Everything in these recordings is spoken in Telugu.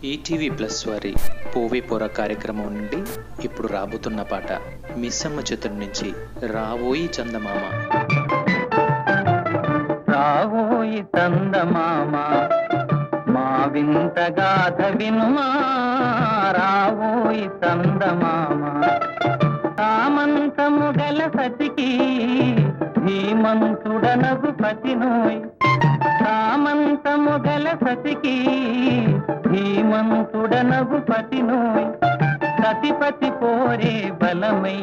ఈటీవీ ప్లస్ వారి పోవే పోరా కార్యక్రమం నుండి ఇప్పుడు రాబోతున్న పాట మిస్సమ్మ చిత్రం నుంచి రావోయి చందమామ. రావోయి చందమామ మా వింత గాథ వినుమా, రావోయి చందమామ సామంతము గల సతికి ధీమంతుడనగు పతినోయ్, సామంతము గల సతికి ధీమంతుడనగు పతినోయ్, సతిపతి పోరే బలమై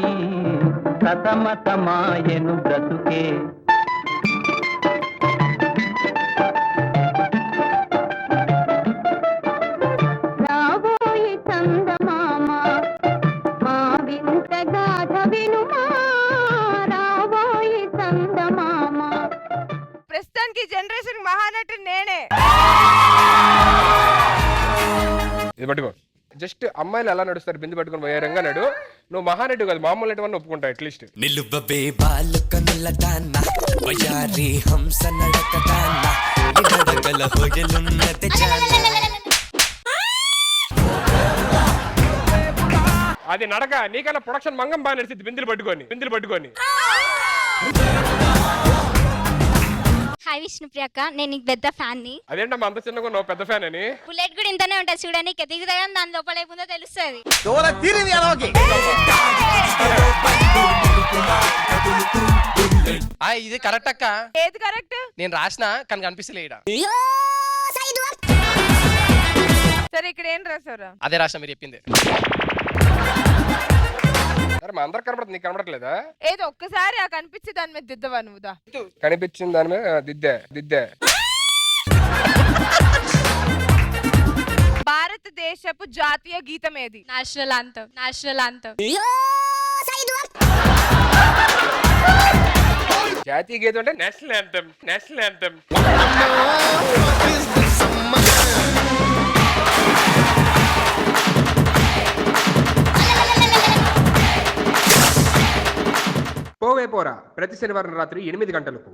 సతమతమాయను బ్రతుకే. ప్రస్తుతానికి జనరేషన్ మహానటి నేనే. ఇది పట్టుకో. జస్ట్ అమ్మాయిలు ఎలా నడుస్తారు బిందు పట్టుకొని వయ్యారంగా నడు. నువ్వు మహానటి కాదు, మామూలు నటి ఒప్పుకుంటావు అట్లీస్ట్. అది నడక. నీకన్నా ప్రొడక్షన్ మంగం బాగా నడిచింది బిందులు పట్టుకొని. హాయ్ విష్ణుప్రియక్క, నేను నీకు పెద్ద ఫ్యాన్ ని. అదేంటమ్మా అంత చిన్నగా నువ్వు పెద్ద ఫ్యాన్ అని? బుల్లెట్ కూడా ఇంతనే ఉంటుంది చూడండి, దిగుదా దాని లోపల ఏముందో తెలుస్తుంది. ఇది కరెక్ట్ అక్క. ఏది కరెక్ట్? నేను రాసిన కానీ కనిపిస్తలే. సరే ఇక్కడ ఏం రాసారా? అదే రాసిన మీరు చెప్పింది. మా అందరికి కనబడుతుంది, నీకు కనబడట్లేదా? ఏదో ఒక్కసారి ఆ కనిపించి దాని మీద దిద్దవా నువ్వుదా? కనిపించింది దాని మీద దిద్దే. భారతదేశపు జాతీయ గీతం ఏది? National anthem. జాతీయ గీతం అంటే నేషనల్ యాంథమ్. పోవే పోరా ప్రతి శనివారం రాత్రి 8 గంటలకు.